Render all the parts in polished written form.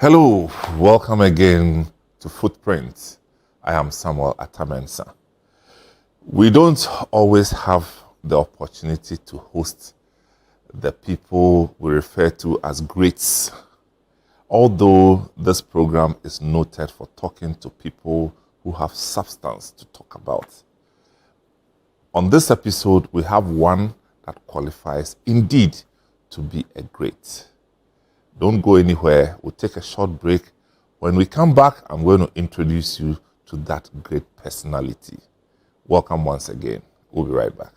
Hello, welcome again to Footprints. I am Samuel Atamensa. We don't always have the opportunity to host the people we refer to as greats, although this program is noted for talking to people who have substance to talk about. On this episode, we have one that qualifies indeed to be a great. Don't go anywhere. We'll take a short break. When we come back, I'm going to introduce you to that great personality. Welcome once again. We'll be right back.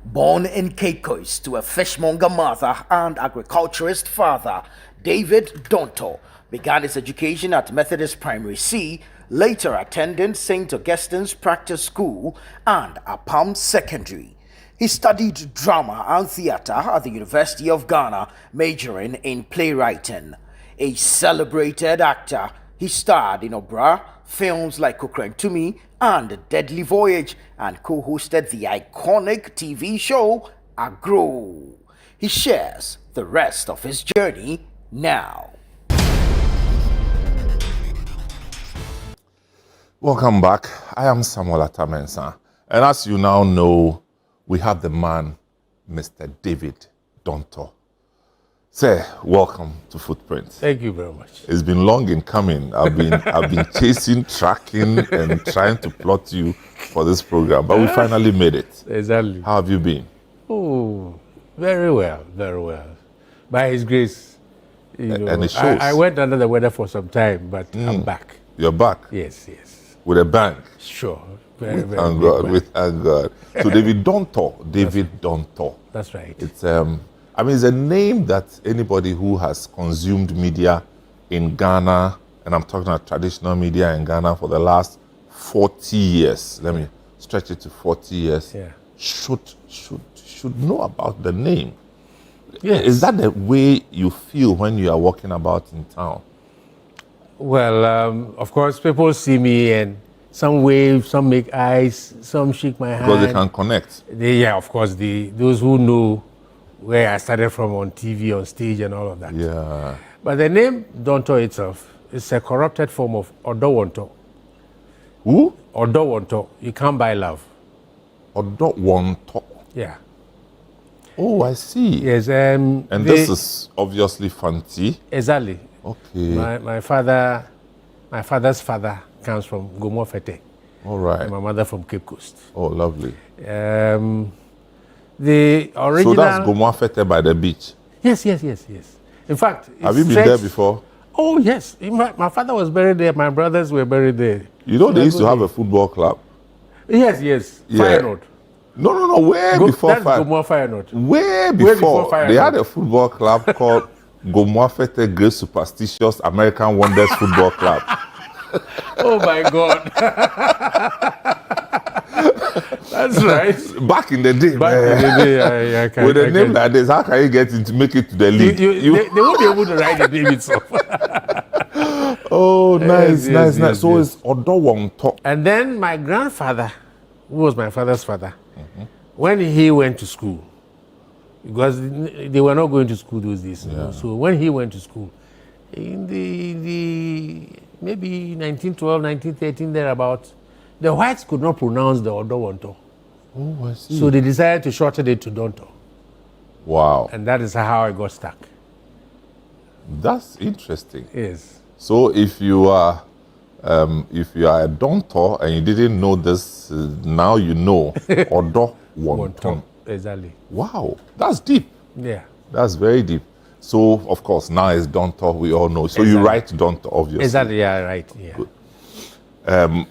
Born in Cape Coast to a fishmonger mother and agriculturist father, David Dontoh began his education at Methodist Primary C, later attending St. Augustine's Practice School and Apam Secondary. He studied drama and theater at the University of Ghana, majoring in playwriting. A celebrated actor, he starred in opera, films like Kukrentumi and Deadly Voyage, and co-hosted the iconic TV show Agro. He shares the rest of his journey now. Welcome back. I am Samuel Atamensa. And as you now know, we have the man, Mr. David Dontoh. Sir, welcome to Footprints. Thank you very much. It's been long in coming. I've been chasing, tracking, and trying to plot you for this program, but we finally made it. Exactly. How have you been? Oh, very well, very well. By His grace, And it shows. I went under the weather for some time, but I'm back. You're back Yes. with a bang. Sure. Very, very Thank big God. man. We thank God. So David Dontoh. That's right. It's it's a name that anybody who has consumed media in Ghana, and I'm talking about traditional media in Ghana for the last 40 years. Let me stretch it to 40 years. Yeah. Should know about the name. Yes. Is that the way you feel when you are walking about in town? Well, of course, people see me and some wave, some make eyes, some shake my hand. Because they can connect. Of course, those who know where I started from on TV, on stage, and all of that. Yeah. But the name Dontoh itself is a corrupted form of Odowonto. Who? Odowonto. You can't buy love. Odowonto. Yeah. Oh, I see. Yes. And this is obviously Fanti. Exactly. Okay. My father's father comes from Gomofete. All right. And my mother from Cape Coast. Oh, lovely. The original. So that's Gomofete by the beach. Yes. In fact, Have you been there before? Oh yes. In fact, my father was buried there. My brothers were buried there. You know they used to have a football club. Yes. Yeah. Feyenoord. No. Way before That's Gomoa Feyenoord. Way before before. Feyenoord. They had a football club called Gomofete Great Superstitious American Wonders Football Club. Oh my God. That's right. Back in the day, Back in the day, I can. with a name like this, how can you get into make it to the league? They won't be able to write the name itself. Oh, nice. Yes, So yes. it's Odowonto. And then my grandfather, who was my father's father, when he went to school, because they were not going to school those days. So when he went to school, in the maybe 1912, 1913, thereabouts, the whites could not pronounce the Odowonto. Oh, I see. So they decided to shorten it to Dontoh. Wow. And that is how I got stuck. That's interesting. Yes. So if you are a Dontoh and you didn't know this, now you know Odowonto. Exactly. Wow, that's deep. Yeah. That's very deep. So of course now it's Dontoh. We all know. So you write Dontoh, obviously. Exactly. Yeah. Right. Yeah.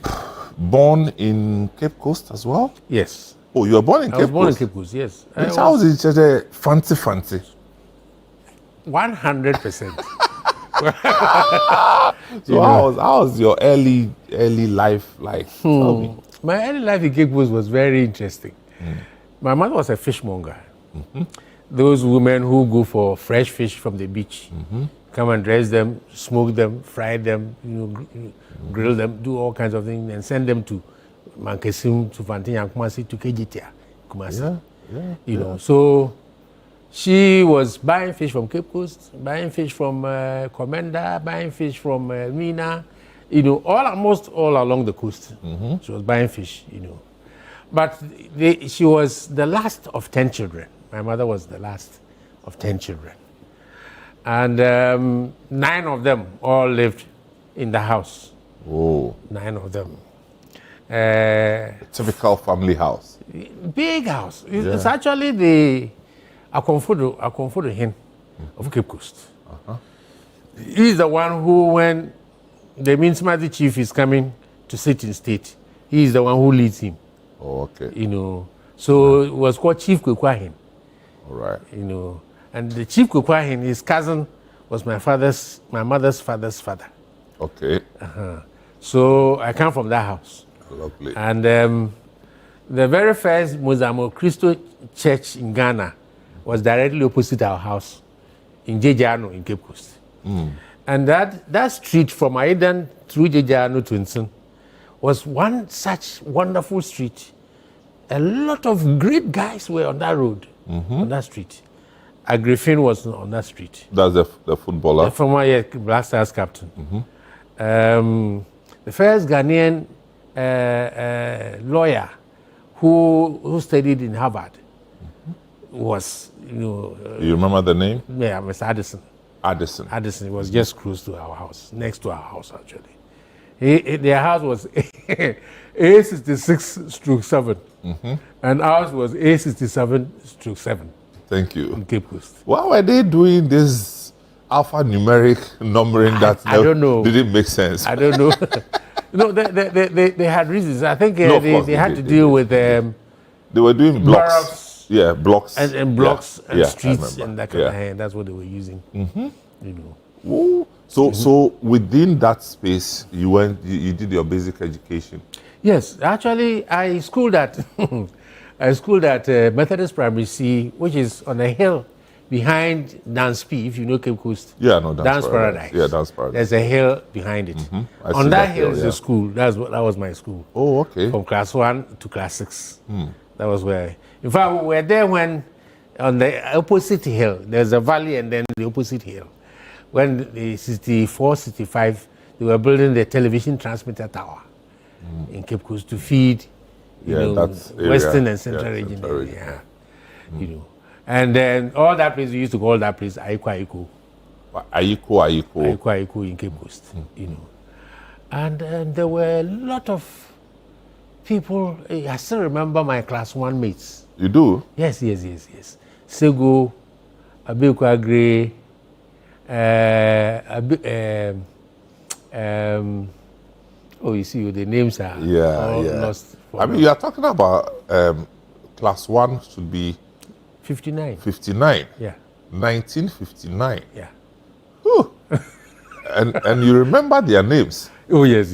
Born in Cape Coast as well. Yes. Oh, you were born in Cape Coast. I was born in Cape Coast. Yes. Which house is just a fancy? 100%. So how was your early life like? Tell me. My early life in Cape Coast was very interesting. My mother was a fishmonger. Those women who go for fresh fish from the beach, come and dress them, smoke them, fry them, grill them, do all kinds of things, and send them to Mankesim, to Fantinya, Kumasi, to Kejitia, Kumasi. Yeah. So She was buying fish from Cape Coast, buying fish from Commander, buying fish from Mina, almost all along the coast. She was buying fish, But she was the last of 10 children. My mother was the last of 10 children. And 9 of them all lived in the house. Oh. 9 of them. Typical family house. Big house. It's actually the Akomfodo hen of Cape Coast. He's the one who, when the Minsmati chief is coming to sit in state, he is the one who leads him. Oh, okay. So it was called Chief Kwekwahin. All right. And the Chief Kwekwahin, his cousin, was my mother's father's father. Okay. So I come from that house. Lovely. And the very first Mozambique Christo church in Ghana was directly opposite our house in Jejano in Cape Coast. And that street from Aidan through Jejano to Nson was one such wonderful street. A lot of great guys were on that road, on that street. Griffin was on that street. That's the footballer? The former Black Stars captain. The first Ghanaian lawyer who studied in Harvard was, you remember the name? Yeah, Mr. Addison. Addison. It was just close to our house, next to our house actually. Their house was A66/7, and ours was A67/7. Thank you. In Cape Coast. Why were they doing this alphanumeric numbering that I don't know. Didn't make sense? I don't know. They had reasons. I think they had to deal with they were doing blocks. boroughs. Yeah, blocks. And blocks and I streets remember. and that kind of thing. That's what they were using. Ooh. So within that space, you did your basic education. Yes, actually, I schooled at Methodist Primary C, which is on a hill behind Dance P, if you know Cape Coast. Yeah, no, Dance Paradise. Yeah, Dance Paradise. There's a hill behind it. On that hill is the school. That was my school. Oh, okay. From class 1 to class 6. That was where. In fact, we were there when on the opposite hill, there's a valley and then the opposite hill. When the 64, 65, they were building the television transmitter tower in Cape Coast to feed Western and Central region. And then all that place, we used to call that place Aiko. Aiko in Cape Coast, And there were a lot of people. I still remember my class 1 mates. You do? Yes. Sego, Abekwa Gray, you see, the names are all lost. I mean, you are talking about class 1 should be 59. 59. Yeah. 1959. Yeah. Whew. and you remember their names? Oh yes.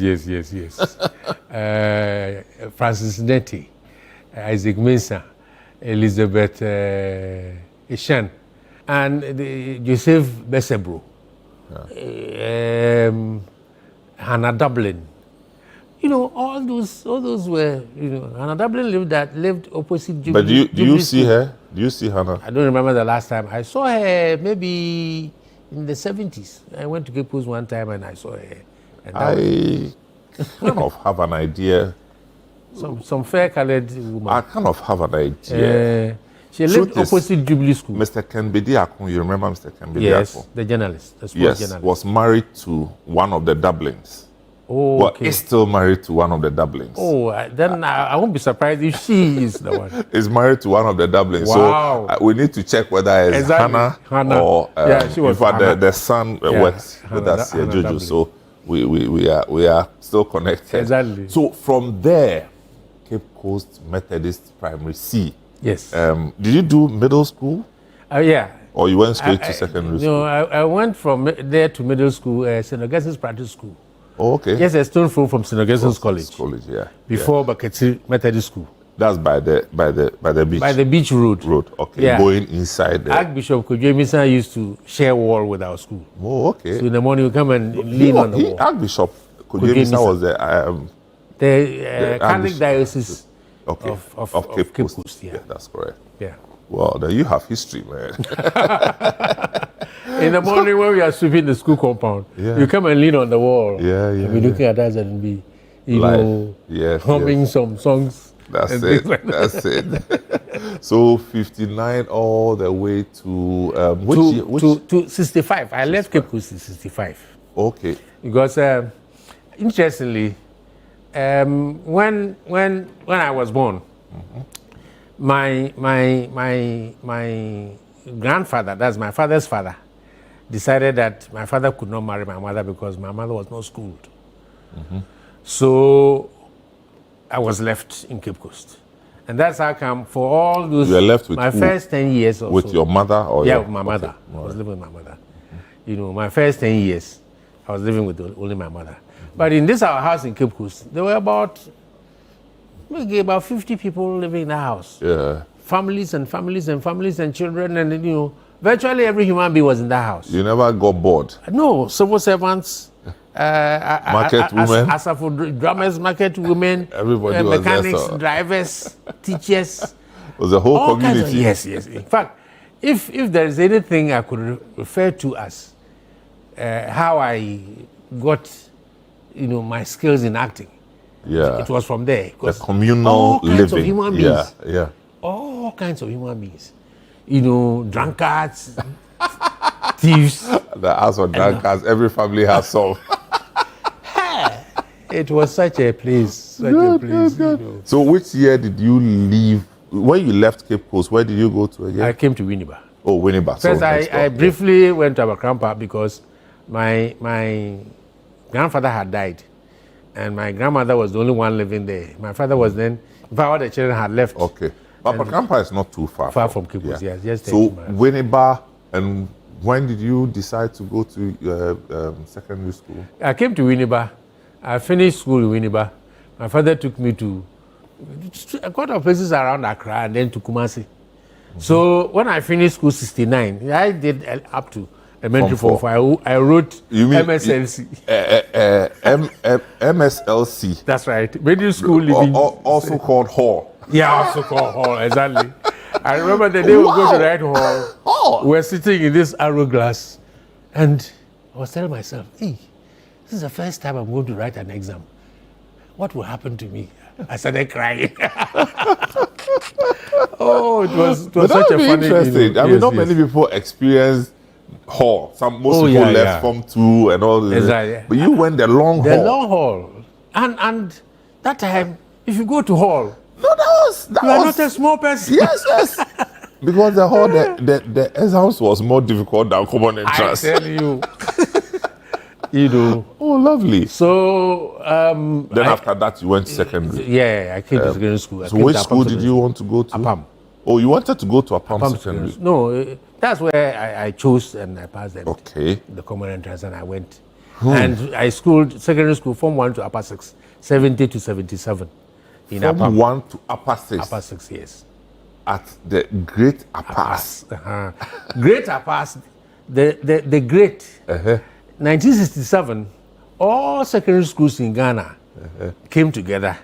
Francis Nettie, Isaac Mensah, Elizabeth Ishan, and Joseph Besebro, Hannah Dublin. All those were, Hannah Dublin lived opposite Jubilee. But do you see her? Do you see Hannah? I don't remember the last time. I saw her maybe in the 70s. I went to Cape Coast one time and I saw her. And I kind of have an idea. Some fair-colored woman. I kind of have an idea. She lived opposite Jubilee School. Mr. Kenbedi Akun, you remember Mr. Kenbedi Akun? Yes, the journalist, the sports journalist. Was married to one of the Dublins. Oh, well, okay. Is still married to one of the Dublins. Oh, then I won't be surprised if she is the one. Is married to one of the Dublins. Wow. So we need to check whether it's Hannah or she was in fact the son works with us here, Jojo. Dublin. So we are still connected. Exactly. So from there, Cape Coast Methodist Primary C. Yes. Did you do middle school? Yeah. Or you went straight to secondary school? No, I went from there to middle school, St. Augustine's Practice School. Oh, okay. Yes, a stone throw from St. Augustine's College. Before Baketi Methodist School. That's by the beach. By the beach road. Okay. Yeah. Going inside there. Archbishop Kojemisa used to share wall with our school. Oh, okay. So in the morning we come and lean on the wall. Archbishop Kojemisa was the Catholic Diocese of Cape Coast. Yeah, that's correct. Yeah. Well, then you have history, man. In the morning when we are sweeping the school compound, Yeah. you come and lean on the wall. Yeah, And be looking at us and be, Yes, humming some songs. That's and it. things like that. That's it. So 59 all the way to which year? To 65. I left Cape Coast in 65. Okay. Because interestingly, when I was born, my grandfather, that's my father's father, decided that my father could not marry my mother because my mother was not schooled. So I was left in Cape Coast. And that's how come for all those, you were left with my who? first 10 years or with so. your mother? Or Yeah, your, with my mother. Okay. I was living with my mother. You know, my first 10 years, I was living with only my mother. But in this our house in Cape Coast, there were about 50 people living in the house. Yeah. Families and families and families and children, and you know, virtually every human being was in that house. You never got bored? No, civil servants, market women, Asafo drummers, market women, everybody was mechanics, there, so. drivers, teachers. It was a whole all community. Kinds of, yes, yes. In fact, if there is anything I could refer to as how I got, you know, my skills in acting, Yeah. it was from there. The communal all kinds living. of human beings. Yeah, yeah. All kinds of human beings. You know, drunkards, thieves. The house of drunkards, every family has some. It was such a place, such a place. You know. So which year did you leave? When you left Cape Coast, where did you go to again? I came to Winneba. Oh, Winneba. First, So next I door. briefly went to Nkrumah because my grandfather had died, and my grandmother was the only one living there. My father was then, in fact, all the children had left. Okay. But Nkrumah is not too far. Far from Cape Coast, yes, just So 30 miles. Winneba, and when did you decide to go to secondary school? I came to Winneba. I finished school in Winneba. My father took me to a couple of places around Accra and then to Kumasi. So when I finished school 69, I did up to elementary Form 4. I wrote You mean MSLC. MSLC. That's right. Middle school living. Also called Hall. Yeah, also called hall, exactly. I remember the day we go to write hall, we were sitting in this arrow glass, and I was telling myself, hey, this is the first time I'm going to write an exam. What will happen to me? I started crying. Oh, it was such a funny. Interesting. I mean, not many people experience Hall. Most people left Form 2 and all this. Exactly. But you went the long The haul. long haul. And that time, if you go to hall, No, that you are was not a small person. yes, yes. Because the whole the exams was more difficult than common I entrance. tell you. You know. Oh, lovely. So Then after that, you went to secondary. yeah, I came to secondary school. So which school did you want to go to? Apam. Oh, you wanted to go to Apam Apam secondary. No, that's where I chose and I passed Okay. the common entrance and I went. And I schooled secondary school from 1 to upper 6, 70 to 77 in From Apam. 1 to upper 6 Upper 6 years. at the Great Apas. Great Apas, the great. 1967, all secondary schools in Ghana came together,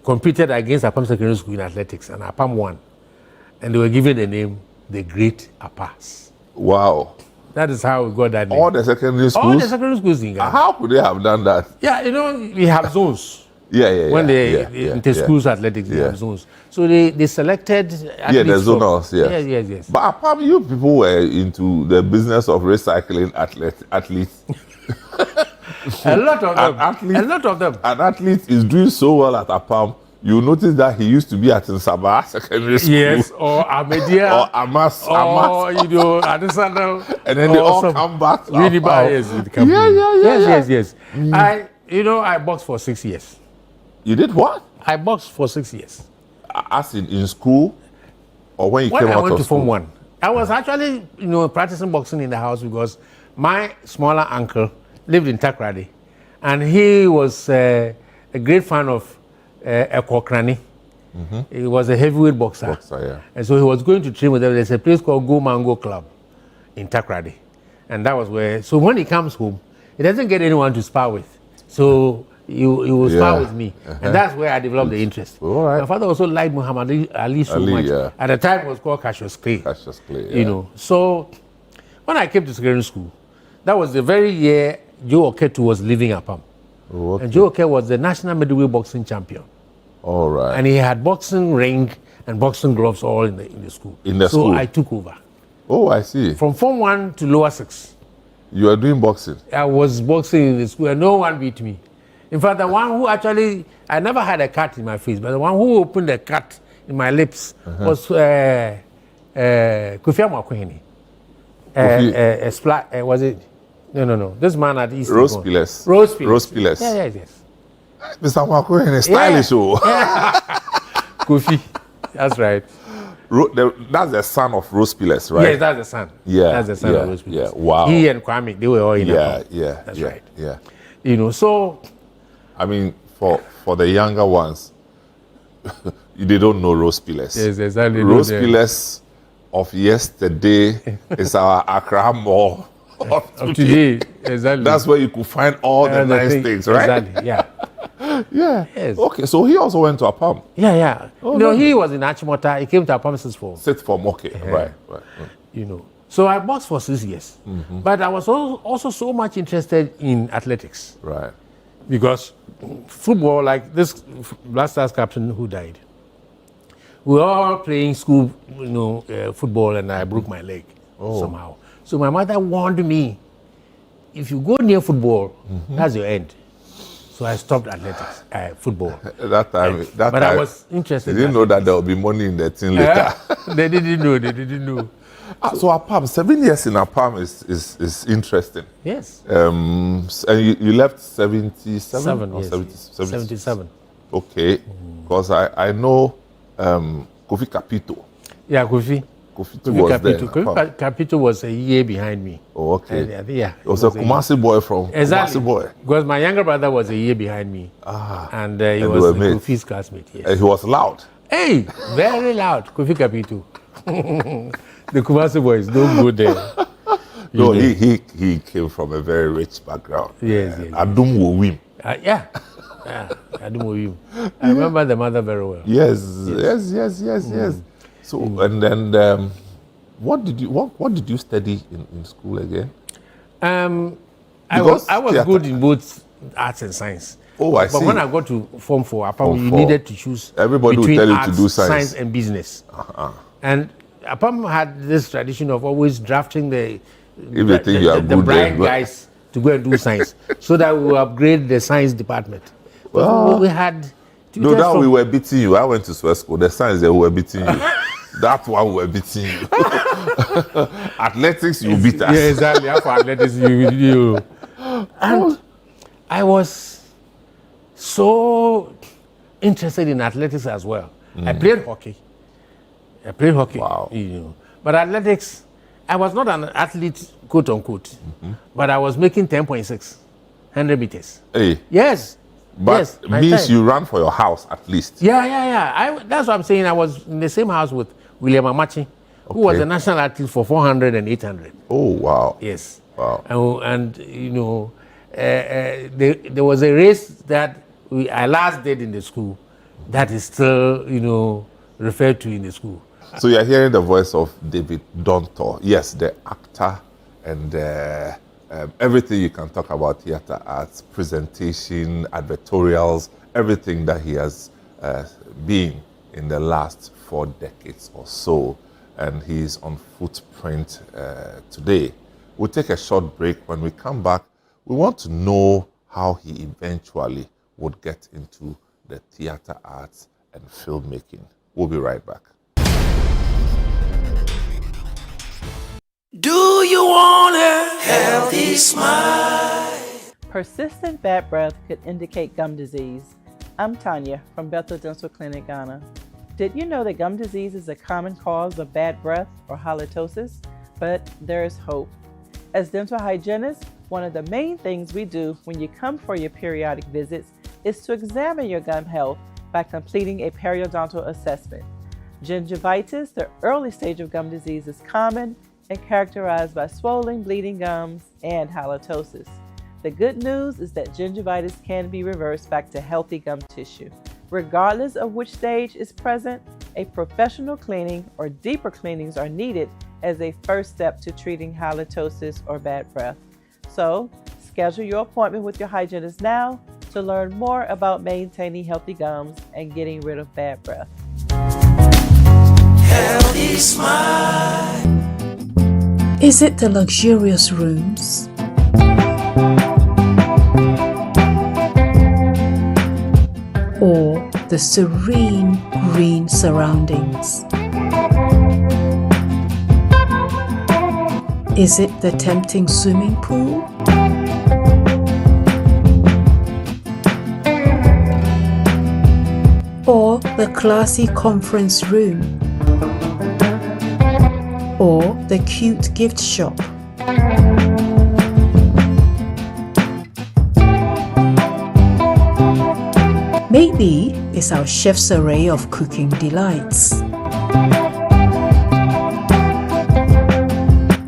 competed against Apam Secondary School in athletics, and Apam won. And they were given the name the Great Apas. Wow. That is how we got that name. All the secondary schools? All the secondary schools in Ghana. How could they have done that? Yeah, you know, we have zones. Yeah. When they schools athletics, they have zones. So they selected athletes the zonals, Yes. But apart you people were into the business of recycling athletes. A lot of them. athletes, A lot of them. An athlete is doing so well at Apam, you notice that he used to be at Nsaba Secondary School. Yes, or Amedia. Or Amas. Or, you know, Adesanya. And then they all come back to Really bad, yes. Yes. I boxed for 6 years. You did what? I boxed for 6 years. As in school? Or when you When came I out went of to school? Form 1, I was actually, practicing boxing in the house because my smaller uncle lived in Takrady, and he was a great fan of Ekokrani. He was a heavyweight boxer. And so he was going to train with them. There's a place called Go Mango Club in Takrady. And that was where, so when he comes home, he doesn't get anyone to spar with. So he was Yeah. far with me. And that's where I developed the interest. All right. My father also liked Muhammad Ali so Ali, much. yeah. At the time, it was called Cassius Clay. Cassius Clay, You know, so when I came to secondary school, that was the very year Joe Oketu was leaving Apam. Oh, okay. And Joe Oketu was the national middleweight boxing champion. All right. And he had boxing ring and boxing gloves all in the school. In the so school? I took over. Oh, I see. From Form 1 to lower 6. You are doing boxing. I was boxing in the school and no one beat me. In fact, the one who actually, I never had a cut in my face, but the one who opened the cut in my lips was Kofi Amakwehini. Was it? No. This man at East. Rose Pillars. Rose Pillars. Rose Pillars. Yes. Mr. Makwene, stylish. Oh. Kofi. That's right. That's the son of Rose Pillars, right? Yes, that's the son. Yeah. That's the son of Rose Pillars. Yeah. Wow. He and Kwame, they were all in Yeah. Apam. Yeah. That's yeah, right. Yeah. You know, so. I mean, for the younger ones, they don't know Rose Pillars. Yes, exactly. Rose Pillars of yesterday is our Accra Mall of today. Exactly. That's where you could find all the nice things, right? Exactly, yeah. Yeah. Yes. Okay, so he also went to Apam. Yeah. Oh, no, he was in Achimota. He came to Apam since form. Sixth form, okay. Right. You know. So I boxed for 6 years. But I was also so much interested in athletics. Right. Because football, like this Black Stars captain who died, we were all playing school, football, and I broke my leg somehow. So my mother warned me, if you go near football, that's your end. So I stopped athletics, football. That time, I was interested. They didn't know that there will be money in the thing later. They didn't know. So Apam, 7 years in Apam is interesting. Yes. And you left 77? 77. Okay, because I know Kofi Capito. Yeah, Kofi was Capito. there. Kofi Capito was a year behind me. Oh, okay. And, It was a Kumasi boy from exactly. Kumasi boy. Because my younger brother was a year behind me. And he was Kofi's classmate. Yes. And he was loud. Hey, very loud. Kofi Capito. The Kumasi boys don't go there. No, he came from a very rich background. Yes. Adum Wowim. Yeah. I don't know you. I remember the mother very well. Yes. So and then what did you study in school again? I was good in both arts and science. Oh, I see. But when I got to Form 4, you needed to choose Everybody between will tell you arts, to do science. and business. And Apam had this tradition of always drafting the bright guys to go and do science, so that we will upgrade the science department. But we had. No, that we were beating you. I went to Swiss school. The science they were beating you. That one we were beating you. Athletics, you beat us. Yeah, exactly. For athletics, you. And I was so interested in athletics as well. I played hockey. Wow. But athletics, I was not an athlete, quote unquote, but I was making 10.6, 100 meters. Hey. Yes. But means you ran for your house at least. Yeah. That's what I'm saying. I was in the same house with William Amachi, who was a national athlete for 400 and 800. Oh, wow. Yes. Wow. And there was a race that I last did in the school that is still, referred to in the school. So you're hearing the voice of David Dontoh. Yes, the actor and everything you can talk about theater arts, presentation, advertorials, everything that he has been in the last 4 decades or so. And he's on Footprint today. We'll take a short break. When we come back, we want to know how he eventually would get into the theater arts and filmmaking. We'll be right back. Do you want a healthy smile? Persistent bad breath could indicate gum disease. I'm Tanya from Bethel Dental Clinic, Ghana. Did you know that gum disease is a common cause of bad breath or halitosis? But there is hope. As dental hygienists, one of the main things we do when you come for your periodic visits is to examine your gum health by completing a periodontal assessment. Gingivitis, the early stage of gum disease, is common and characterized by swollen, bleeding gums and halitosis. The good news is that gingivitis can be reversed back to healthy gum tissue. Regardless of which stage is present, a professional cleaning or deeper cleanings are needed as a first step to treating halitosis or bad breath. So, schedule your appointment with your hygienist now to learn more about maintaining healthy gums and getting rid of bad breath. Healthy smile. Is it the luxurious rooms? Or the serene green surroundings? Is it the tempting swimming pool? Or the classy conference room? Or the cute gift shop? Maybe it's our chef's array of cooking delights.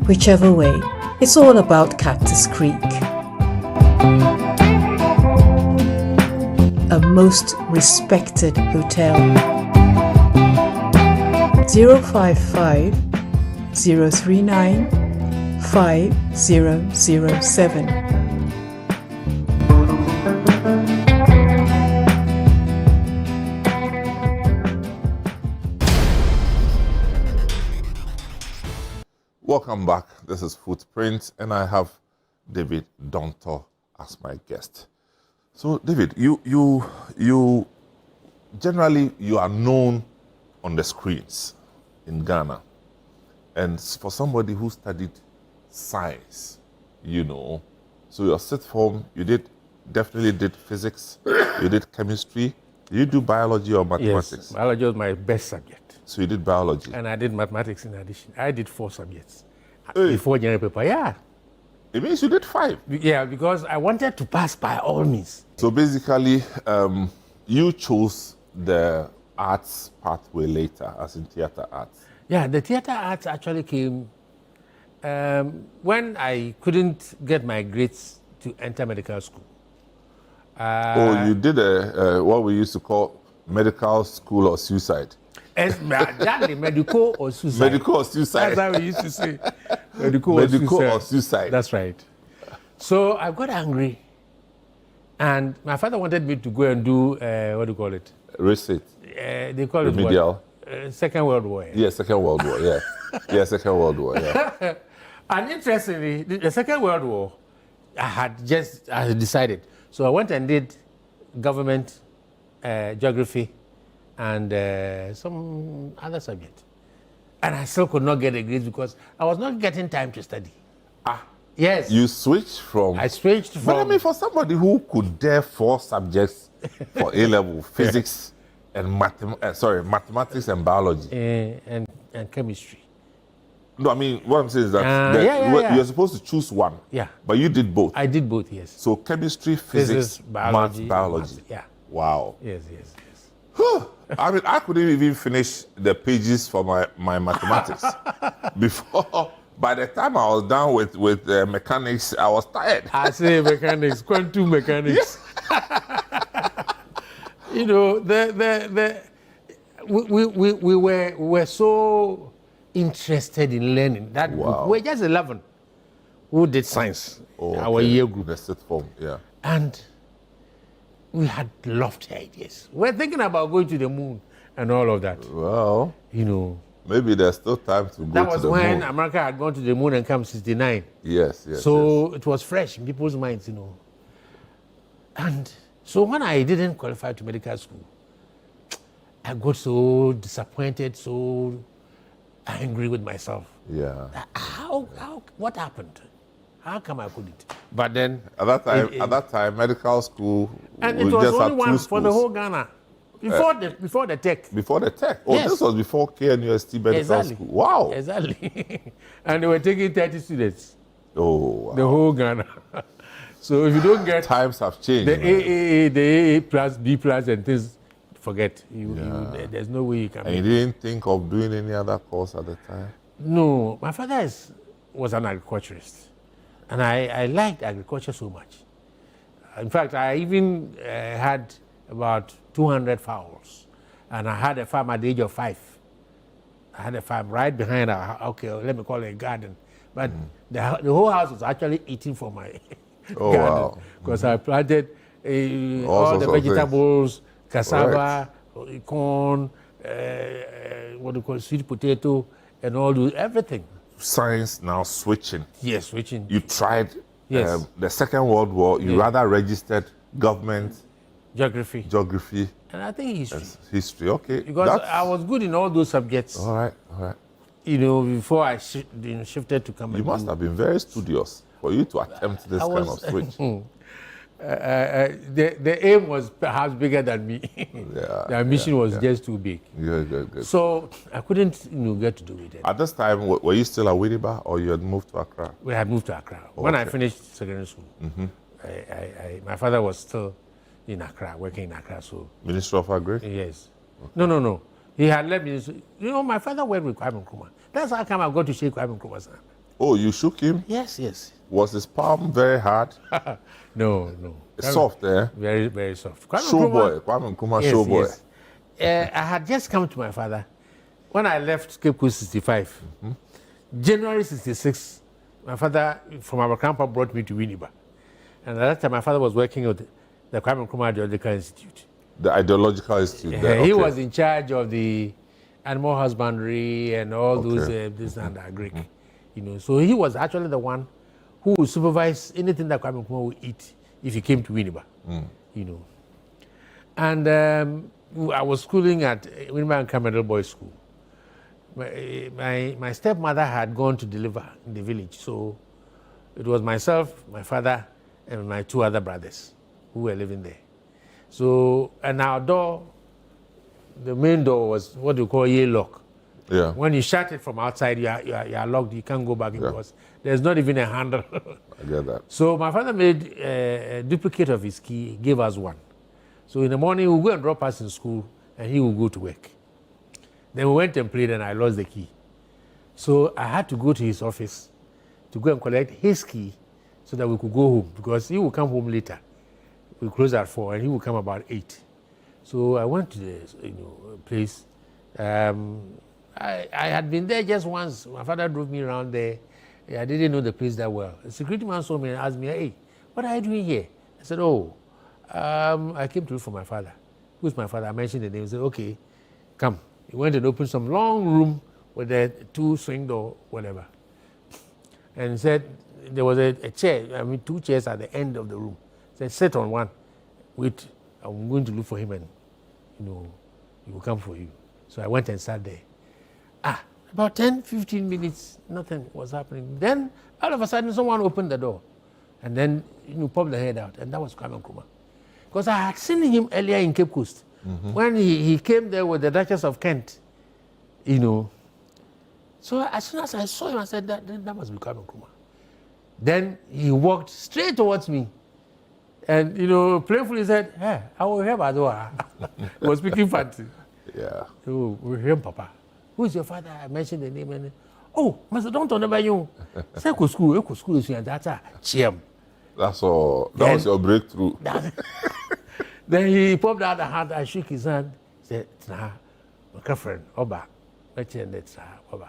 Whichever way, it's all about Cactus Creek. A most respected hotel. 055 039 5007. Welcome back. This is Footprints, and I have David Dontoh as my guest. So, David, you generally you are known on the screens in Ghana, and for somebody who studied science, so your sixth form, you definitely did physics, you did chemistry. Did you do biology or mathematics? Yes, biology was my best subject. So you did biology. And I did mathematics in addition. I did 4 subjects. Before general paper, yeah. It means you did 5. Yeah, because I wanted to pass by all means. So basically, you chose the arts pathway later, as in theater arts. Yeah, the theater arts actually came when I couldn't get my grades to enter medical school. You did what we used to call medical school or suicide. Exactly, medical or suicide. Medical or suicide. That's how we used to say. Medical or suicide. That's right. So I got angry, and my father wanted me to go and do what do you call it? Recit. They call remedial. it what? Second World War. Yeah, Second World War. Yeah, yeah, Second World War. Yeah. And interestingly, the Second World War, I had decided. So I went and did government geography and some other subject. And I still could not get a grade because I was not getting time to study. Yes. You switched from... I switched from... But I mean, for somebody who could dare 4 subjects for A-level, physics and mathematics and biology. And chemistry. No, I mean, what I'm saying is that you're supposed to choose one. Yeah. But you did both. I did both, yes. So chemistry, physics, biology. Maths, yeah. Wow. Yes. I mean, I couldn't even finish the pages for my mathematics before. By the time I was done with mechanics, I was tired. I say mechanics, quantum mechanics. We were so interested in learning that we were just 11 who did science. Our year group. The sixth form, yeah. And we had lofty ideas. We're thinking about going to the moon and all of that. Well, maybe there's still time to go to the moon. That was when America had gone to the moon and come 69. Yes. So it was fresh in people's minds, And so when I didn't qualify to medical school, I got so disappointed, so angry with myself. Yeah. What happened? How come I couldn't? But then at that time, medical school, and it was only one for the whole Ghana. Before the tech. Before the tech. Oh, yes. This was before KNUST Medical School. Wow. Exactly. And they were taking 30 students. Oh, wow. The whole Ghana. So if you don't get times have changed. The AAA, the AA plus, B plus, and things, forget. There's no way you can. And you didn't think of doing any other course at the time? No, my father was an agriculturist. And I liked agriculture so much. In fact, I even had about 200 fowls. And I had a farm at the age of 5. I had a farm right behind our, okay, let me call it a garden. But the whole house was actually eating from my Oh, garden. wow. Because I planted all the vegetables, cassava, corn, what do you call it, sweet potato, and all those, everything. Science now switching. Yes, switching. You tried Yes. the Second World War. You rather registered government, Geography. geography, And I think history. history. Okay. Because I was good in all those subjects, All right, all right. you know, before I shifted to come You and must have been very studious for you to attempt this kind of switch. the aim was perhaps bigger than me. The ambition was just too big. Good. So I couldn't, get to do it. At this time, were you still at Winneba or you had moved to Accra? We had moved to Accra. When I finished secondary school, my father was still in Accra, working in Accra. So Minister of Agri? yes. No. He had left me. My father worked with Kwame Nkrumah. That's how come I got to shake Kwame Nkrumah's hand. Oh, you shook him? Yes. Was his palm very hard? No. Soft, eh? Very, very soft. Showboy. Kwame Nkrumah showboy. Yes. I had just come to my father when I left Cape Coast 65. January 66, my father from our grandpa brought me to Winneba. And at that time, my father was working with the Kwame Nkrumah Ideological Institute. The Ideological Institute there, He okay. was in charge of the animal husbandry and all those this and that Greek. So he was actually the one who would supervise anything that Kwame Nkrumah would eat if he came to Winneba. And I was schooling at Winneba and Middle Boys School. My stepmother had gone to deliver in the village, so it was myself, my father, and my 2 other brothers who were living there. So, and our door, the main door was what you call a lock. Yeah. When you shut it from outside, you are locked. You can't go back in because there's not even a handle. I get that. So my father made a duplicate of his key, gave us one. So in the morning, he would go and drop us in school, and he would go to work. Then we went and played, and I lost the key. So I had to go to his office to go and collect his key so that we could go home, because he would come home later. We closed at 4, and he would come about 8. So I went to the place. I had been there just once. My father drove me around there. I didn't know the place that well. The security man saw me and asked me, "Hey, what are you doing here?" I said, "Oh, I came to look for my father." "Who's my father?" I mentioned the name. He said, "Okay, come." He went and opened some long room with a 2 swing door, whatever. And he said there was a chair, 2 chairs at the end of the room. He said, "Sit on one. Wait, I'm going to look for him and, he will come for you." So I went and sat there. About 10, 15 minutes, nothing was happening. Then, all of a sudden, someone opened the door. And then, popped the head out. And that was Kwame Nkrumah. Because I had seen him earlier in Cape Coast. When he came there with the Duchess of Kent, So as soon as I saw him, I said, that must be Kwame Nkrumah. Then he walked straight towards me. And, playfully said, "Hey, I will hear Badoa." He was speaking fancy. Yeah. "Oh, we hear Papa. Who's your father?" I mentioned the name. And, "Oh, Mr. Dontoh never you. Say, school is here. That's a chiam." That's all. That was your breakthrough. Then he popped out the hand. I shook his hand. Said, "Nah, my girlfriend, Oba. Oba."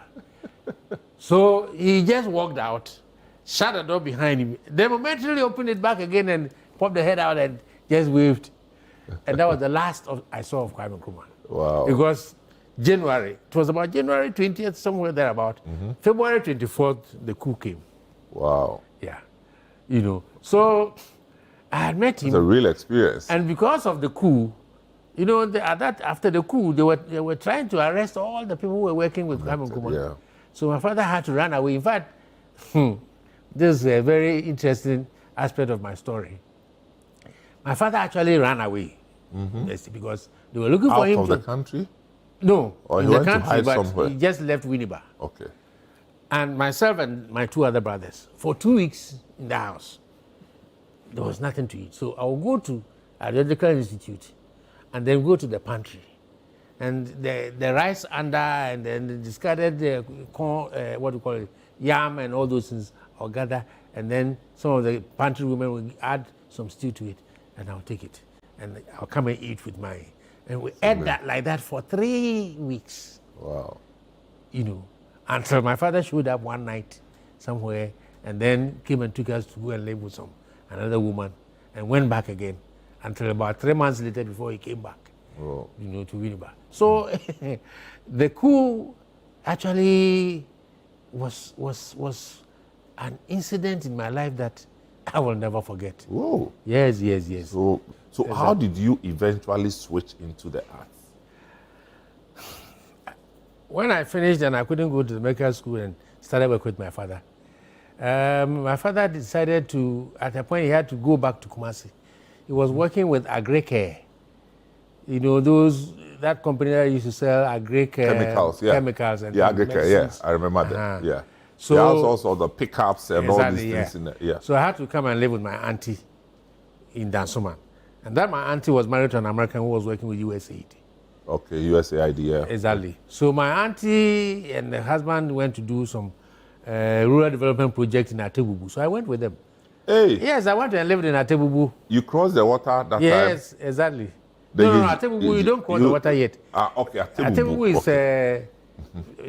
So he just walked out, shut the door behind him. Then momentarily opened it back again and popped the head out and just waved. And that was the last I saw of Kwame Nkrumah. Wow. Because it was about January 20th, somewhere thereabout. February 24th, the coup came. Wow. Yeah. So I had met him. It's a real experience. And because of the coup, after the coup, they were trying to arrest all the people who were working with Kwame Nkrumah. Yeah. So my father had to run away. In fact, this is a very interesting aspect of my story. My father actually ran away. Yes, because they were looking for him Out of the country? No, Or in he the went to country, hide but somewhere? he just left Winneba. Okay. And myself and my 2 other brothers, for 2 weeks in the house, there was nothing to eat. So I would go to a Ideological Institute and then go to the pantry. And the rice under, and then the discarded corn, yam and all those things, I'll gather and then some of the pantry women will add some stew to it, and I'll take it, and I'll come and eat with mine. And we ate that like that for 3 weeks. Wow. You know, until my father showed up one night somewhere, and then came and took us to go and live with another woman, and went back again until about 3 months later before he came back. Oh. You know, to Winneba. So the coup actually was an incident in my life that I will never forget. Whoa. Yes. So how did you eventually switch into the arts? When I finished and I couldn't go to the medical school and started work with my father, my father decided to, at a point he had to go back to Kumasi. He was working with Agricare. You know, that company that used to sell chemicals, yeah. Chemicals and Agricare, yeah. medicines. I remember that, yeah. So there was also the pickups and all exactly, these things in there, yeah. So I had to come and live with my auntie in Dansoman. And that my auntie was married to an American who was working with USAID. Okay, USAID, yeah. Exactly. So my auntie and the husband went to do some rural development project in Atebubu. So I went with them. Hey! Yes, I went and lived in Atebubu. You crossed the water that time? Yes, exactly. No, Atebubu, you don't cross the water yet. Okay, Atebubu is, okay.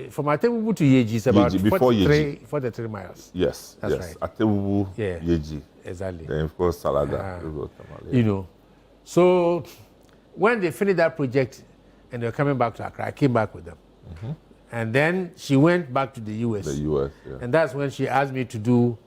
From Atebubu to Yeji is about Yeji, 43 miles. Yes, that's right. Atebubu, Yeji. Exactly. Then of course Salada. You know, so when they finished that project and they were coming back to Accra, I came back with them. And then she went back to the US. The US, yeah. And that's when she asked me to do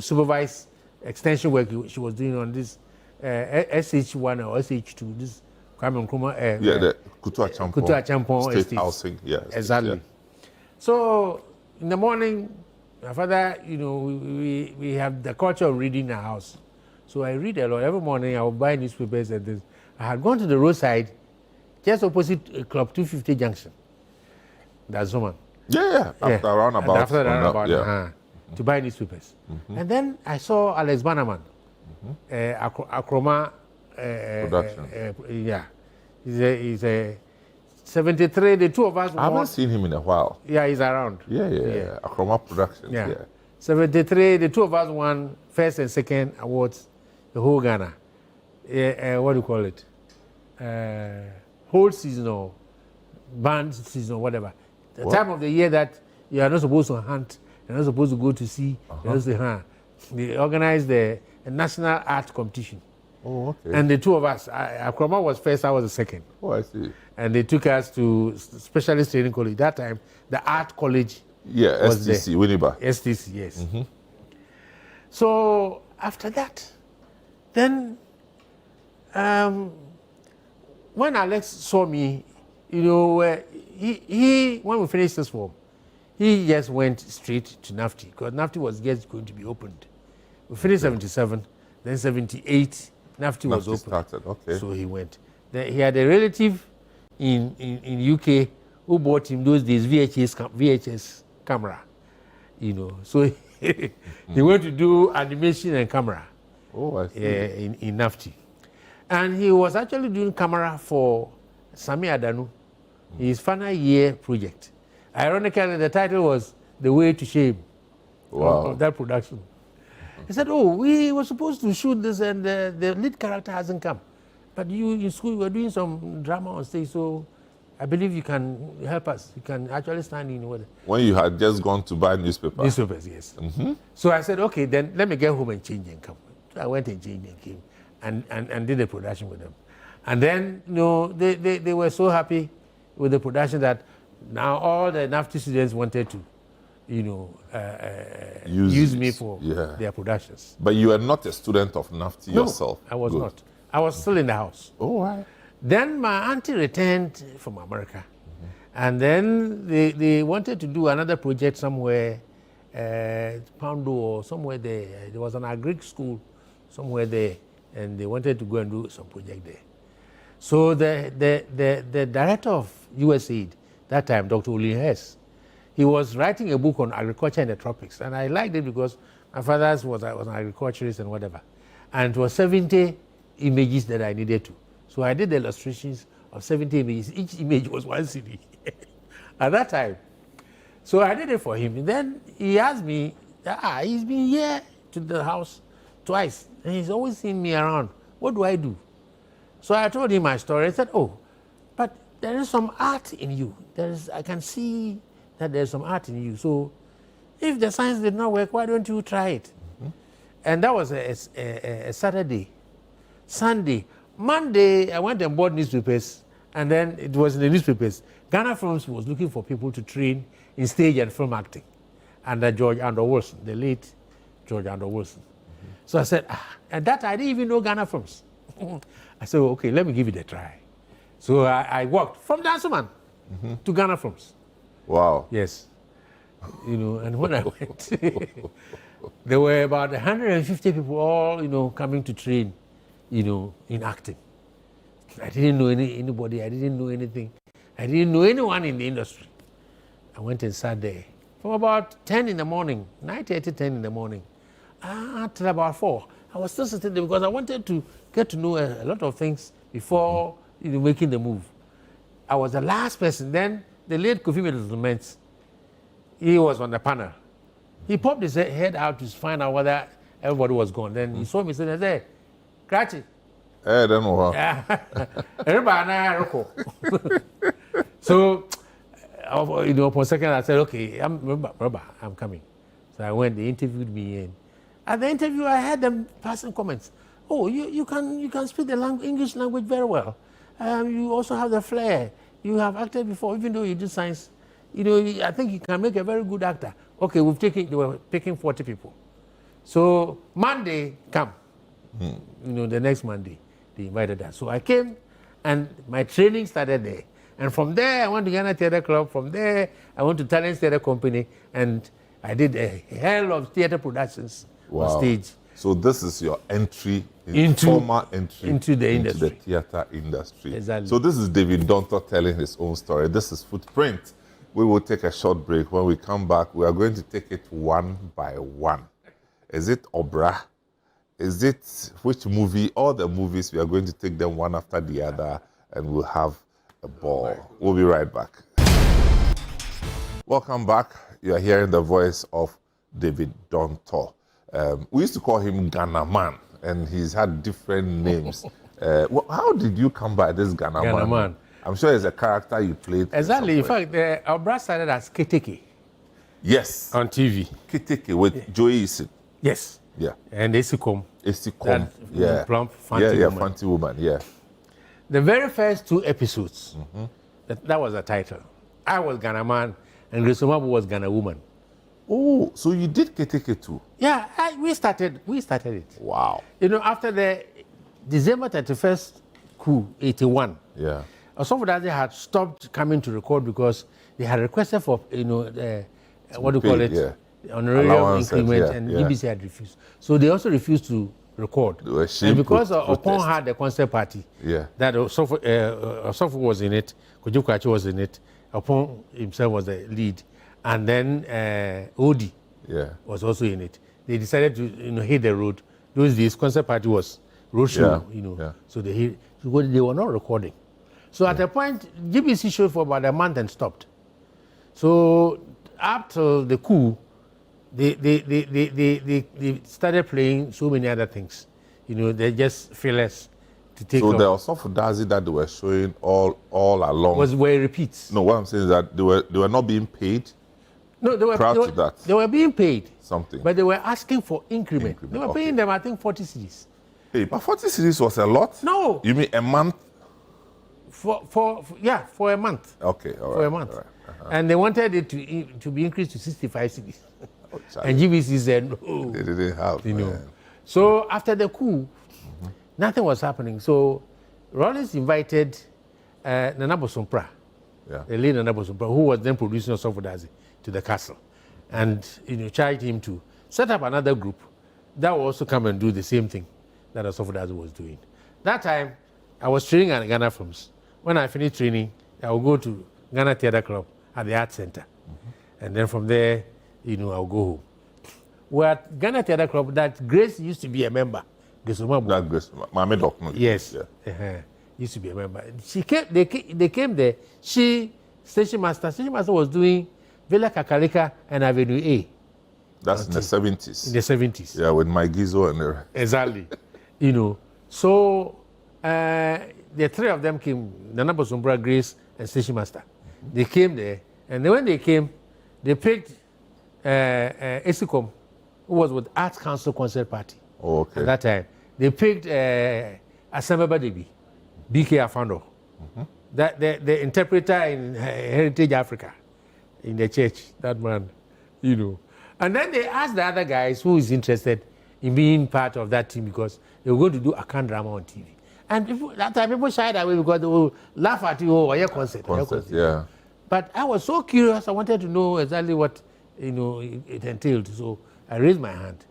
supervised extension work she was doing on this SH1 or SH2, this Kwame Nkrumah. The Kutu Achampong State Estate. Housing, yeah. Exactly. Yeah. So in the morning, my father, you know, we have the culture of reading in our house. So I read a lot. Every morning I would buy newspapers and this. I had gone to the roadside, just opposite Club 250 Junction. That's someone. Yeah. After around about. To buy newspapers. And then I saw Alex Bannerman, Nkrumah production. Yeah. He's a 73, the two of us. I haven't seen him in a while. Yeah, he's around. Yeah. Nkrumah Productions, yeah. 73, the two of us won first and second awards, the whole Ghana. What do you call it? Whole season or band season or whatever. The time of the year that you are not supposed to hunt, you're not supposed to go to sea, you're supposed to hunt. They organized the national art competition. Oh, okay. And the two of us, Nkrumah was first, I was the second. Oh, I see. And they took us to specialist training college. That time, the art college. Yeah, was STC, Winneba. STC, yes. So after that, then when Alex saw me, you know, he when we finished this form, he just went straight to NAFTI because NAFTI was just going to be opened. We finished 77, then 78, NAFTI was opened. Started. Okay. So he went. Then he had a relative in UK who bought him those days VHS camera, you know. So he went to do animation and camera. Oh, I see. In NAFTI. And he was actually doing camera for Sami Adanu, his final year project. Ironically, the title was The Way to Shame of that production. He said, we were supposed to shoot this and the lead character hasn't come. But you in school were doing some drama on stage, so I believe you can help us. You can actually stand in with it. When you had just gone to buy newspapers? Newspapers, yes. So I said, okay, then let me get home and change and come. So I went and changed and came and did the production with them. And then, you know, they were so happy with the production that now all the NAFTI students wanted to, you know, use me for their productions. But you were not a student of NAFTI yourself? I was not. I was still in the house. Oh, right. Then my auntie returned from America. And then they wanted to do another project somewhere, Pondo or somewhere there. There was an agric school somewhere there, and they wanted to go and do some project there. So the director of USAID, that time, Dr. Oli Hess, he was writing a book on agriculture in the tropics. And I liked it because my father was an agriculturist and whatever. And it was 70 images that I needed to. So I did the illustrations of 70 images. Each image was 1 CD at that time. So I did it for him. And then he asked me He's been here to the house twice, and he's always seen me around. What do I do? So I told him my story. I said, oh, but there is some art in you. I can see that there's some art in you. So if the science did not work, why don't you try it? And that was a Saturday. Sunday. Monday, I went and bought newspapers, and then it was in the newspapers. Ghana Films was looking for people to train in stage and film acting under George Andor Wilson, the late George Andor Wilson. So I said, and that I didn't even know Ghana Films. I said, okay, let me give it a try. So I walked from Dansuman to Ghana Films. Wow. Yes. And when I went, there were about 150 people all, coming to train, in acting. I didn't know anybody. I didn't know anything. I didn't know anyone in the industry. I went and sat there from about 10 in the morning, 9:30, 10 in the morning, till about 4. I was still sitting there because I wanted to get to know a lot of things before making the move. I was the last person. Then the late Kofi Middleton, he was on the panel. He popped his head out to find out whether everybody was gone. Then he saw me sitting there, Kratchi. I don't know. Everybody. So, upon second, I said, okay, I'm coming. So I went, they interviewed me, and at the interview, I had them passing comments. Oh, you can speak the English language very well. You also have the flair. You have acted before, even though you do science. I think you can make a very good actor. Okay, they were picking 40 people. So Monday, come. The next Monday, they invited us. So I came, and my training started there. And from there, I went to Ghana Theatre Club. From there, I went to Talent Theatre Company, and I did a hell of theatre productions on stage. So this is your entry, formal entry into the into industry. the theatre industry. Exactly. So this is David Dontoh telling his own story. This is Footprint. We will take a short break. When we come back, we are going to take it one by one. Is it Obra? Is it which movie? All the movies, we are going to take them one after the other, and we'll have a ball. We'll be right back. Welcome back. You are hearing the voice of David Dontoh. We used to call him Ghana Man, and he's had different names. How did you come by this Ghana Man? I'm sure it's a character you played. Exactly. In fact, our brother started as Keteke. Yes. On TV. Keteke with Joey Isin. Yes. Yeah. And Esikom. Esikom. Yeah. Plump, Fanti woman. Fanti woman. Yeah. The very first 2 episodes, that was the title. I was Ghana Man, and Grisomabu was Ghana Woman. Oh, so you did Keteke too? Yeah, we started it. Wow. After the December 31st coup, 81. Yeah. Osofudazi had stopped coming to record because they had requested for, what do you call it? Yeah. Honorarium increment, and BBC had refused. So they also refused to record. And because Apam had the concert party, that Osofu was in it, Kojukachi was in it, Apam himself was the lead, and then Odi was also in it. They decided to hit the road. Those days, concert party was roadshow, so they were not recording. So at a point, GBC showed for about a month and stopped. So after the coup, they started playing so many other things. They just fearless to take. So there was some Fudazi that they were showing all along. Were repeats. No, what I'm saying is that they were not being paid. No, they were being paid something, but they were asking for increment. They were paying them, I think, 40 cedis. Hey, but 40 cedis was a lot. No, you mean a month? For a month. Okay, all right. For a month. All right. And they wanted it to be increased to 65 cedis. And GBC said no. They didn't have. So after the coup, nothing was happening. So Rollins invited Nana Bosompra, the late Nana Bosompra, who was then producing Osofudazi, to the castle, and charged him to set up another group that will also come and do the same thing that Osofudazi was doing. That time, I was training at Ghana Films. When I finished training, I would go to Ghana Theatre Club at the Art Center. And then from there, I'll go home. We're at Ghana Theatre Club that Grace used to be a member. That Grace, Mame Dokno. Yes. Yeah. Used to be a member. They came there. Station Master was doing Villa Kakalika and Avenue A. That's in the 70s. In the 70s. Yeah, with my Gizo and the... Exactly. You know, so the three of them came, Nana Bosombra, Grace, and Station Master. They came there, and then when they came, they picked Esikom, who was with Arts Council Concert Party. Oh, okay. At that time. They picked Asamba Debi, BK Afando, that the interpreter in Heritage Africa, in the church, that man, you know. And then they asked the other guys who is interested in being part of that team because they were going to do a can drama on TV. And that time people shied away because they will laugh at you or your concert. Yeah. But I was so curious, I wanted to know exactly what it entailed. So I raised my hand.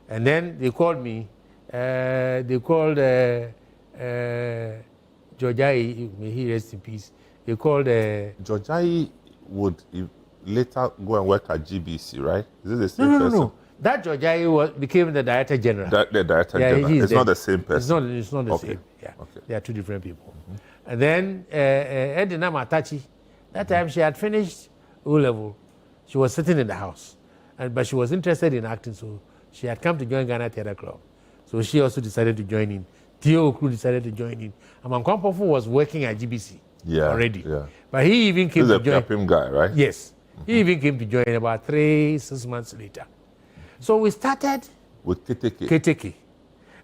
And then they called me. They called Georgiai, may he rest in peace. They called Georgiai would later go and work at GBC, right? Is it the same person? No. That Georgiai became the Director General. The Director General. It's not the same person. It's not the same. Yeah. Okay. They are two different people. And then Edina Matachi, that time she had finished O-level. She was sitting in the house, but she was interested in acting, so she had come to join Ghana Theatre Club. So she also decided to join in. Theo Okru decided to join in. Amankwampofo was working at GBC already. Yeah. But he even came to join. He's a Apam guy, right? Yes. He even came to join about 6 months later. So we started with Keteke.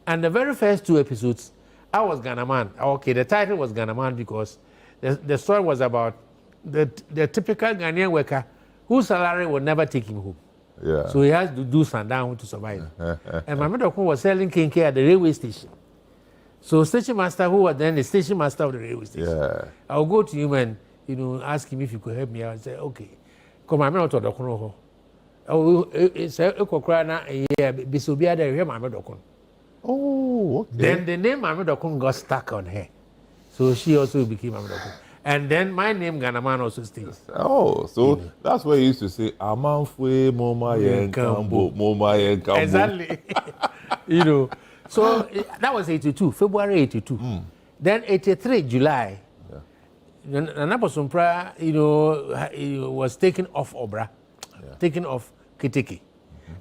And the very first 2 episodes, I was Ghana Man. Okay, the title was Ghana Man because the story was about the typical Ghanaian worker whose salary would never take him home. Yeah. So he has to do sandan to survive. And my mother was selling kinky at the railway station. So station master, who was then the station master of the railway station, I'll go to him and ask him if he could help me. I would say, okay. Come my mother to the corner. Oh, it's a cocrana, yeah, Bisobia, there, my mother. Oh, okay. Then the name Mama Dokun got stuck on her. So she also became Mama Dokun. And then my name Ganaman also stayed. Oh, so that's where you used to say Amanfwe Moma Yenkambo, Moma Yenkambo. Exactly. So that was 82, February 82. Then 83, July. Nana Bosombra, was taken off Obra, taken off Keteke.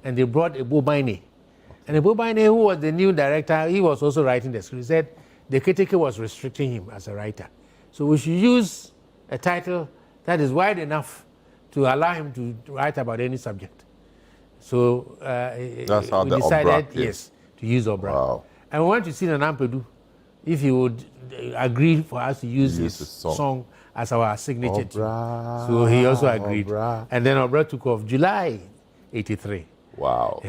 And they brought a Bobaine. And Bobaine, who was the new director, he was also writing the script. He said the Keteke was restricting him as a writer. So we should use a title that is wide enough to allow him to write about any subject. So that's how we the decided, Obra yes, to use Obra. Wow. And we went to see Nana Ampedu if he would agree for us to use his song as our signature tune. So he also agreed. And then Obra took off July 83. Wow.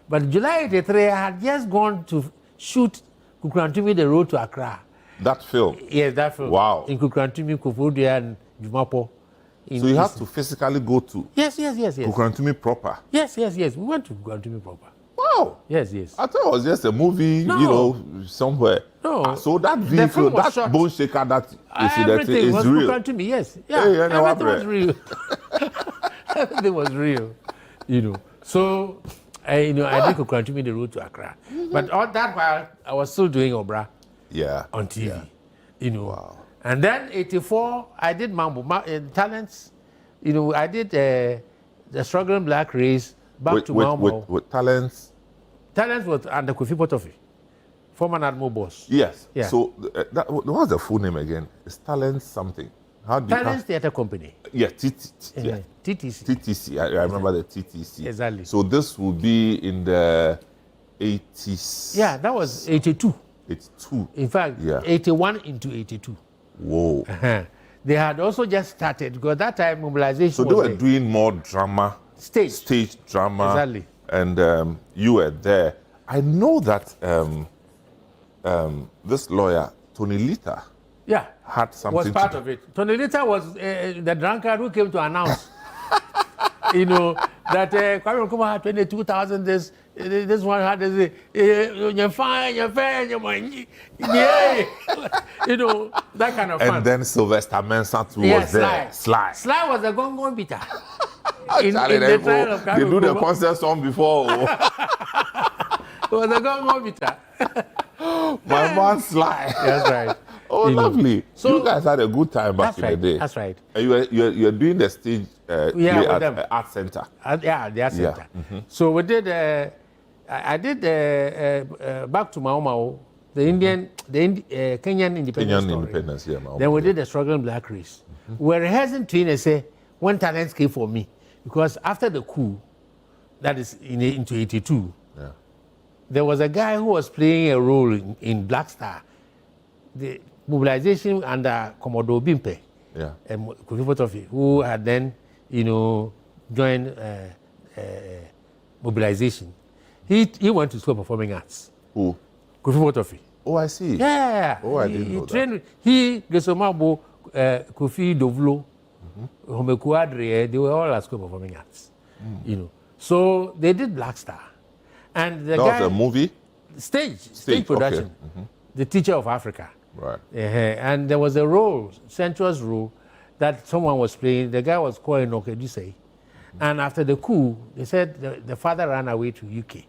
But July 83, I had just gone to shoot Kukrantumi, The Road to Accra. That film? Yes, that film. Wow. In Kukrantumi, Kufudia, and Jumapo. So you have to physically go to Yes. Kukrantumi proper? Yes. We went to Kukrantumi proper. Wow. Yes. I thought it was just a movie, somewhere. No. So that vehicle, that shot. Bone shaker that you see that Everything is was real. Kukrantumi, yes. Yeah, Hey, everything was real. Everything was real, So, I did Kukrantumi, The Road to Accra. But all that while, I was still doing Obra on TV, Wow. And then 84, I did Mambo, Talents. I did the Struggling Black Race, back to Mambo. With Talents? Talents was under Kofi Potofi, former Admiral boss. Yes. Yeah. So, what's the full name again? It's Talents something. Talents Theatre Company. Yeah, TTC. TTC. I remember the TTC. Exactly. So this will be in the 80s. Yeah, that was 82. 82. In fact, 81 into 82. Whoa. They had also just started because that time mobilization. So they were doing more drama, stage drama. Exactly. And you were there. I know that this lawyer, Tony Lita, had something. Was part of it. Tony Lita was the drunkard who came to announce, that Kwame Nkrumah had 22,000. This one had this. You're fine, you're fair, you're mine. Yeah, that kind of fun. And then Sylvester Mensah too was there. Sly was a gong beater. in the trial of Kwame Nkrumah. They do the concert song before. It was a gong beater. My man Sly. That's right. Oh, lovely. So you guys had a good time back in the day. That's right. And you're doing the stage play with at them. Art Center. Yeah, the art Yeah. center. So we did. I did back to Mau Mau, the Kenyan independence. Kenyan story. independence, yeah. Then we did the struggling black race. We were rehearsing to and say when talents came for me, because after the coup, that is into 82. Yeah. There was a guy who was playing a role in Black Star, the mobilization under Commodore Bimpe, Yeah. Kofi Potofi, who had then, joined mobilization. He went to school of performing arts. Who? Kofi Potofi. Oh, I see. Yeah. Oh, I didn't know that. trained, he, Gesomabo, Kofi Dovlo, Homeku Adre, they were all at school of performing arts. So they did Black Star. And the That guy, was a movie? stage production. Okay. The Teacher of Africa. Right. And there was a role, sensuous role, that someone was playing. The guy was called Nokedusei. And after the coup, they said the father ran away to UK.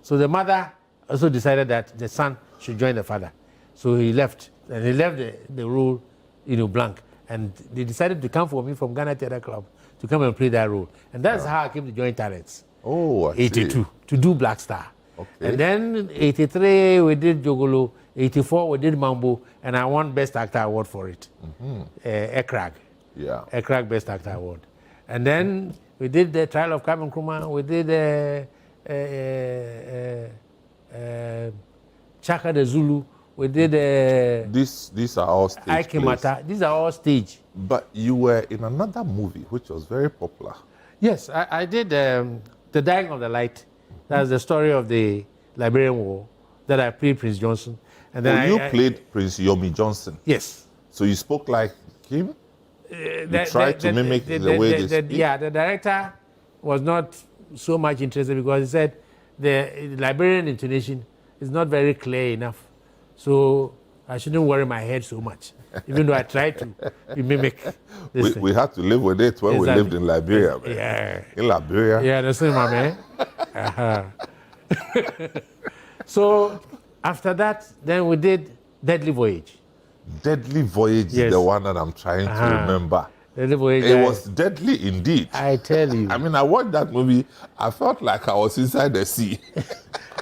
So the mother also decided that the son should join the father. So he left, and he left the role, blank. And they decided to come for me from Ghana Theatre Club to come and play that role. And that's how I came to join Talents. Oh, I see. 82, to do Black Star. Okay. And then 83, we did Jogolo. 84, we did Mambo, and I won Best Actor Award for it. Ekrag. Yeah. Ekrag Best Actor Award. And then we did the Trial of Kwame Nkrumah. We did Chaka the Zulu. We did These are all stage Ike plays. Mata. These are all stage. But you were in another movie which was very popular. Yes, I did The Dying of the Light. That's the story of the Liberian War that I played Prince Johnson. And then You played Prince Yomi Johnson. Yes. So you spoke like him? You tried to mimic the way they speak? Yeah, the director was not so much interested because he said the Liberian intonation is not very clear enough. So I shouldn't worry my head so much, even though I tried to mimic this thing. We had to live with it when we Exactly. lived in Liberia. Man. Yeah. In Liberia? Yeah, that's it, my man. So after that, then we did Deadly Voyage. Deadly Voyage is Yes. the one that I'm trying to remember. Deadly Voyage. It was deadly indeed. I tell you. I mean, I watched that movie. I felt like I was inside the sea.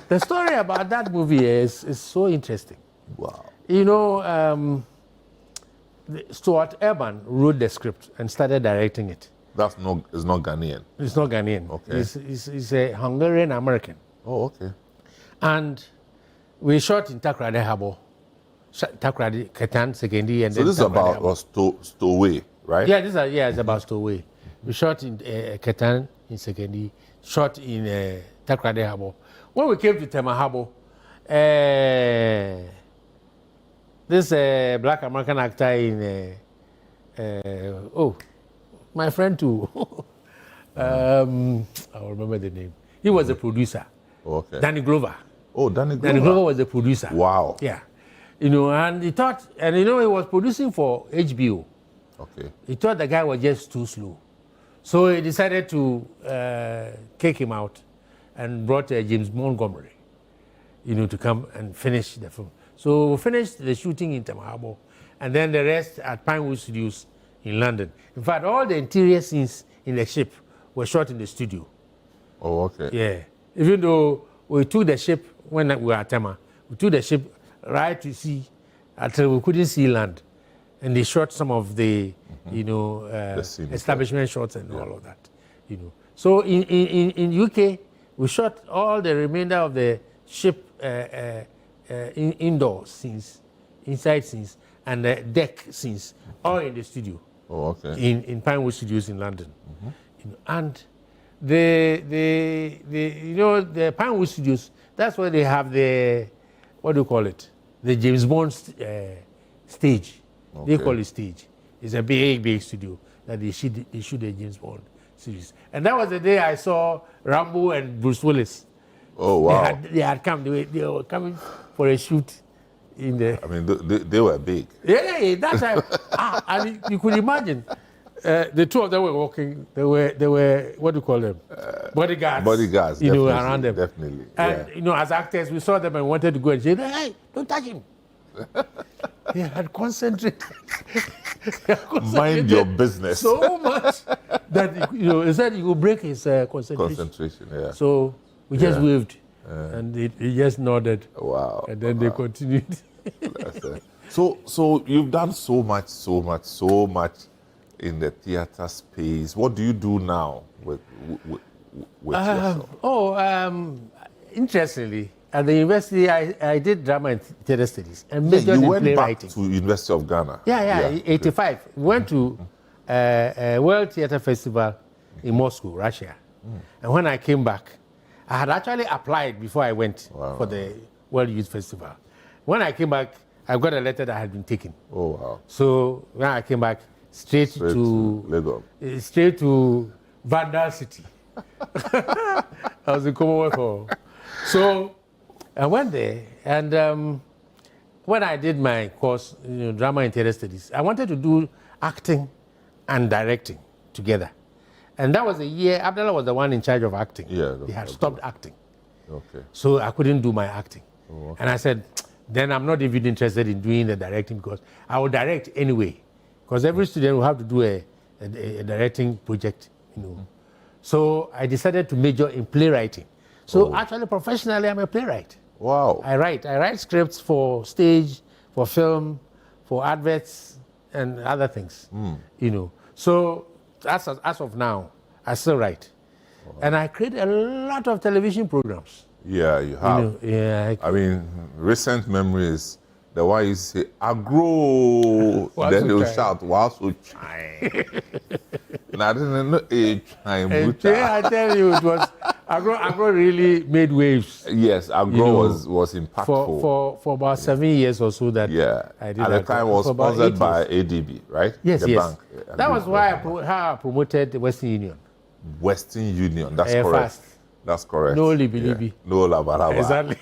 The story about that movie is so interesting. Wow. Stuart Urban wrote the script and started directing it. It's not Ghanaian. It's not Ghanaian. Okay. He's a Hungarian American. Oh, okay. And we shot in Takrady Harbour, Takrady, Ketan, Sekendi, and So then this is Takrady about Harbour. Stowaway, right? Yeah, it's about Stowaway. We shot in Ketan, in Sekendi, shot in Takrady Harbour. When we came to Tema Harbour, this black American actor in my friend too. I'll remember the name. He was a producer. Oh, okay. Danny Glover. Oh, Danny Glover. Danny Glover was the producer. Wow. Yeah. And he thought, he was producing for HBO. Okay. He thought the guy was just too slow. So he decided to kick him out and brought James Montgomery, to come and finish the film. So we finished the shooting in Tema Harbour, and then the rest at Pinewood Studios in London. In fact, all the interior scenes in the ship were shot in the studio. Oh, okay. Yeah. Even though we took the ship when we were at Tema, we took the ship right to sea until we couldn't see land. And they shot some of the, establishment shots and all of that, So in UK, we shot all the remainder of the ship indoor scenes, inside scenes, and the deck scenes, all in the studio. Oh, okay. In Pinewood Studios in London. And the Pinewood Studios, that's where they have the, what do you call it? The James Bond stage. Okay. They call it stage. It's a big studio that they shoot the James Bond series. And that was the day I saw Rambo and Bruce Willis. Oh, wow. They had come. They were coming for a shoot in the. I mean, they were big. Yeah, that time. And you could imagine, the two of them were walking. They were what do you call them? Bodyguards. Bodyguards, definitely, around them. Definitely. And yeah. as actors, we saw them and wanted to go and say, "Hey, don't touch him." They had concentrated. Mind your business. So much that he said he would break his concentration. Concentration, yeah. So we just waved, and he just nodded. Wow. And then they continued. That's it. So you've done so much in the theater space. What do you do now with yourself? Interestingly, at the university, I did drama and theater studies and majored you in went playwriting. back to University of Ghana. Yeah, 85. We went to a World Theater Festival in Moscow, Russia. And when I came back, I had actually applied before I went for the World Youth Festival. When I came back, I got a letter that had been taken. Oh, wow. So when I came back, straight to Lagos. Straight to Vandal City. I was in Commonwealth Hall. So I went there, and when I did my course, drama and theater studies, I wanted to do acting and directing together. And that was a year, Abdallah was the one in charge of acting. Yeah, he had stopped acting. Okay. So I couldn't do my acting. Oh, okay. And I said, then I'm not even interested in doing the directing because I will direct anyway. Because every student will have to do a directing project, So I decided to major in playwriting. So actually, professionally, I'm a playwright. Wow. I write scripts for stage, for film, for adverts, and other things. So as of now, I still write. And I create a lot of television programs. Yeah, you have. I mean, recent memories, the one you say, agro, then they will shout, wow, so chai. And I didn't know a chai. I tell you, it was, agro really made waves. Yes, agro was impactful. For about 7 years or so that I did. At the time was sponsored by ADB, right? Yes, the bank. That was why I promoted the Western Union. Western Union, that's correct. Fast. That's correct. No libi. No labaraba. Exactly.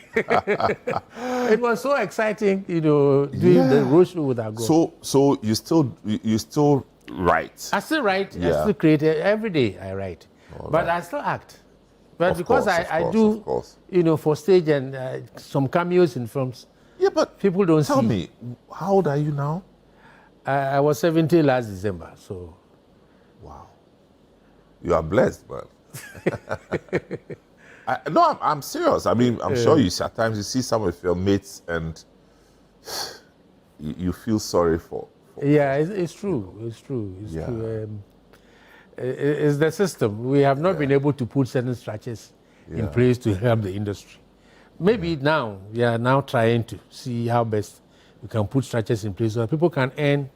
It was so exciting, doing the roadshow with Agro. So you still write? I still write. I still create. Every day I write. But I still act. But because I do, for stage and some cameos in films. Yeah, but people don't see. Tell me, how old are you now? I was 70 last December, so. Wow. You are blessed, man. I'm serious. I mean, I'm sure at times you see some of your mates and you feel sorry for. Yeah, it's true. It's true. It's the system. We have not been able to put certain structures in place to help the industry. Maybe now we are now trying to see how best we can put structures in place so that people can earn.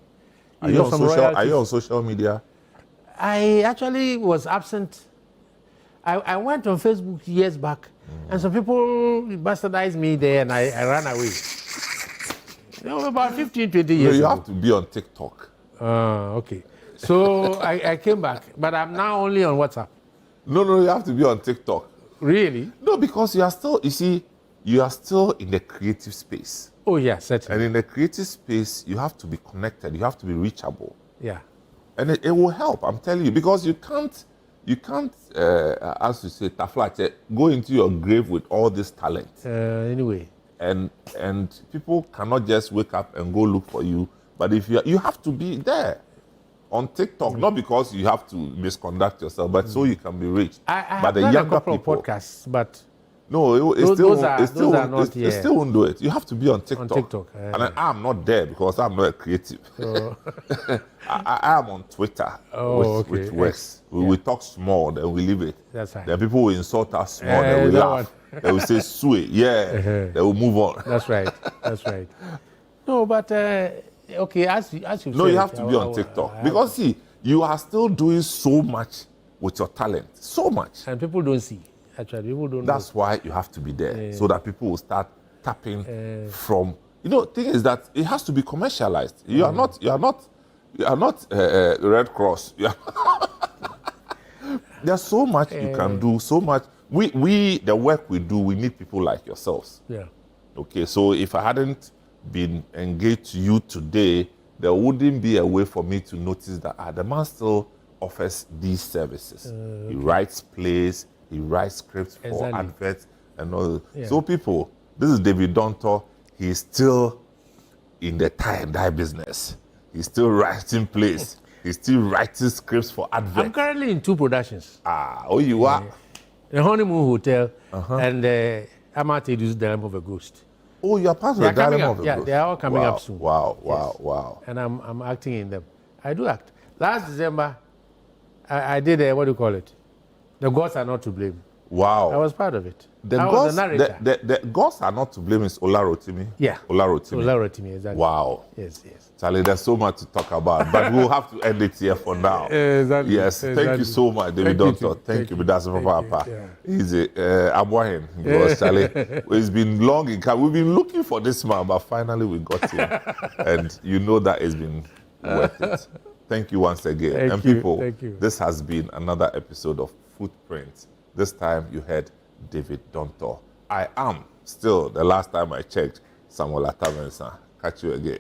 Are you on social media? I actually was absent. I went on Facebook years back, and some people bastardized me there, and I ran away. About 15, 20 years You ago. have to be on TikTok. Okay. So I came back, but I'm now only on WhatsApp. No, you have to be on TikTok. Really? No, because you are still in the creative space. Oh, yeah, certainly. And in the creative space, you have to be connected. You have to be reachable. Yeah. And it will help, I'm telling you, because you can't, as you say, taflache, go into your grave with all this talent. Anyway. And people cannot just wake up and go look for you. But if you have to be there on TikTok, not because you have to misconduct yourself, but so you can be reached. I have done a couple of podcasts, but no, it still won't do it. You have to be on TikTok. On TikTok. And I'm not there because I'm not a creative. Oh. I am on Twitter with Wes. We talk small, then we leave it. That's right. Then people will insult us small, then we laugh. They will say sweet, they will move on. That's right. No, but okay, as you said. No, you have to be on TikTok. Because see, you are still doing so much with your talent. So much. And people don't see. Actually, people don't That's know. why you have to be there, so that people will start tapping from. Thing is that it has to be commercialized. You are not Red Cross. There's so much you can do. So much. We the work we do. We need people like yourselves. Yeah. Okay. So if I hadn't been engaged to you today, there wouldn't be a way for me to notice that the man still offers these services. He writes plays. He writes scripts for adverts and all. Yeah. So people, this is David Dontoh. He's still in the tie and dye business. He's still writing plays. He's still writing scripts for I'm adverts. currently in 2 productions. Oh, you are? The Honeymoon Hotel and Amatedu's Dilemma of a Ghost. Oh, you are part of the Dilemma of a Ghost. They are all coming Wow, up soon. Wow, Yes. wow. And I'm acting in them. I do act. Last December, I did what do you call it? The Gods Are Not to Blame. Wow. I was part of it. The I was gods, the narrator. the gods are not to blame. Is Olarotimi? Yeah. Olarotimi. Olarotimi, exactly. Wow. Yes. Charlie, there's so much to talk about, but we'll have to end it here for now. Exactly. Yes, thank Exactly. you so much, David Thank you Dontoh. too. Thank you, Thank that's you. Papa. Yeah. Easy. I'm worrying because Charlie, it's been long in camp. We've been looking for this man, but finally we got him. And you know that it's been worth it. Thank you once again. Thank you. This has been another episode of Footprints. This time you heard David Dontoh. I am still, the last time I checked, Samuel Atamensa. Catch you again.